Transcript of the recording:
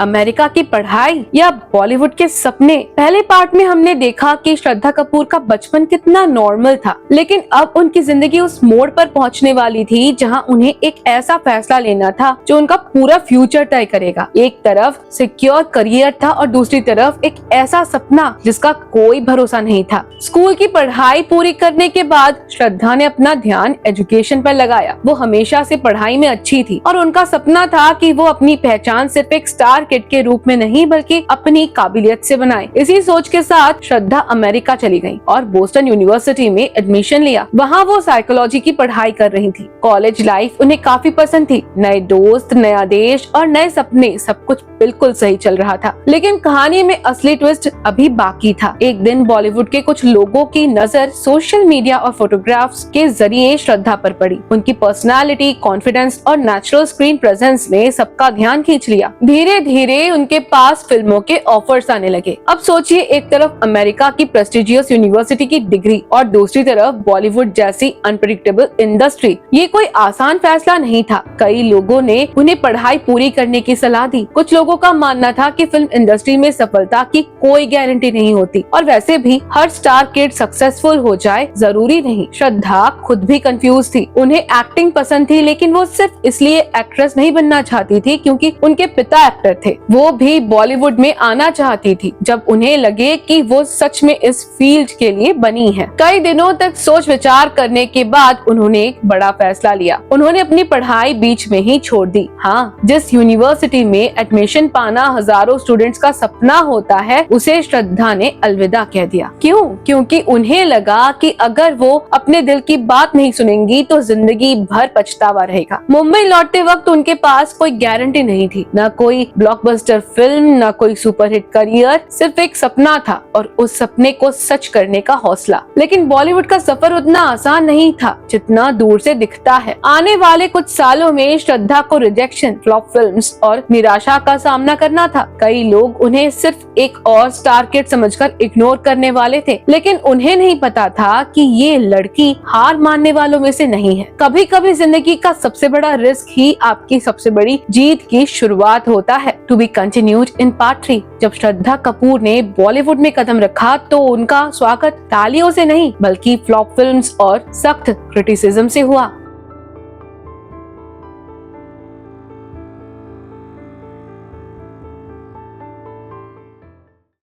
America की पढ़ाई या बॉलीवुड के सपने। पहले पार्ट में हमने देखा कि श्रद्धा कपूर का बचपन कितना नॉर्मल था, लेकिन अब उनकी जिंदगी उस मोड़ पर पहुंचने वाली थी जहां उन्हें एक ऐसा फैसला लेना था जो उनका पूरा फ्यूचर तय करेगा। एक तरफ सिक्योर करियर था और दूसरी तरफ एक ऐसा सपना जिसका कोई भरोसा नहीं था। स्कूल की पढ़ाई पूरी करने के बाद श्रद्धा ने अपना ध्यान एजुकेशन पर लगाया। वो हमेशा से पढ़ाई में अच्छी थी और उनका सपना था कि वो अपनी पहचान सिर्फ एक स्टार किड के रूप में नहीं बल्कि अपनी काबिलियत से बनाए। इसी सोच के साथ श्रद्धा अमेरिका चली गई और बोस्टन यूनिवर्सिटी में एडमिशन लिया। वहाँ वो साइकोलॉजी की पढ़ाई कर रही थी। कॉलेज लाइफ उन्हें काफी पसंद थी। नए दोस्त, नया देश और नए सपने, सब कुछ बिल्कुल सही चल रहा था। लेकिन कहानी में असली ट्विस्ट अभी बाकी था। एक दिन बॉलीवुड के कुछ लोगों की नजर सोशल मीडिया और फोटोग्राफ्स के जरिए श्रद्धा पर पड़ी। उनकी पर्सनालिटी, कॉन्फिडेंस और नेचुरल स्क्रीन प्रेजेंस ने सबका ध्यान खींच लिया। धीरे धीरे उनके पास फिल्मों के ऑफर्स आने लगे। अब सोचिए, एक तरफ अमेरिका की प्रेस्टिजियस यूनिवर्सिटी की डिग्री और दूसरी तरफ बॉलीवुड जैसी अनप्रेडिक्टेबल इंडस्ट्री। ये कोई आसान फैसला नहीं था। कई लोगों ने उन्हें पढ़ाई पूरी करने की सलाह दी। कुछ लोगों का मानना था कि फिल्म इंडस्ट्री में सफलता की कोई गारंटी नहीं होती और वैसे भी हर स्टार किड सक्सेसफुल हो जाए जरूरी नहीं। श्रद्धा खुद भी कंफ्यूज थी। उन्हें एक्टिंग पसंद थी, लेकिन वो सिर्फ इसलिए एक्ट्रेस नहीं बनना चाहती थी क्योंकि उनके पिता एक्टर थे। वो भी बॉलीवुड में आना चाहती थी जब उन्हें लगे कि वो सच में इस फील्ड के लिए बनी है। कई दिनों तक सोच विचार करने के बाद उन्होंने एक बड़ा फैसला लिया। उन्होंने अपनी पढ़ाई बीच में ही छोड़ दी। हाँ, जिस यूनिवर्सिटी में एडमिशन पाना हजारों स्टूडेंट्स का सपना होता है, उसे श्रद्धा ने अलविदा कह दिया। क्यों? क्योंकि उन्हें लगा कि अगर वो अपने दिल की बात नहीं सुनेंगी तो जिंदगी भर पछतावा रहेगा। मुंबई लौटते वक्त उनके पास कोई गारंटी नहीं थी, न कोई ब्लॉकबस्टर फिल्म, न कोई सुपरहिट करियर, सिर्फ एक सपना था और उस सपने को सच करने का हौसला। लेकिन बॉलीवुड का सफर उतना आसान नहीं था जितना दूर से दिखता है। आने वाले कुछ सालों में श्रद्धा को रिजेक्शन, फ्लॉप फिल्म्स और निराशा का सामना करना था। कई लोग उन्हें सिर्फ एक और स्टार किड समझकर इग्नोर करने वाले थे, लेकिन उन्हें नहीं पता था कि ये लड़की हार मानने वालों में से नहीं है। कभी कभी जिंदगी का सबसे बड़ा रिस्क ही आपकी सबसे बड़ी जीत की शुरुआत होता है। To be continued in part 3। जब श्रद्धा कपूर ने बॉलीवुड में कदम रखा तो उनका स्वागत तालियों से नहीं बल्कि फ्लॉप फिल्म्स और सख्त क्रिटिसिज्म से हुआ।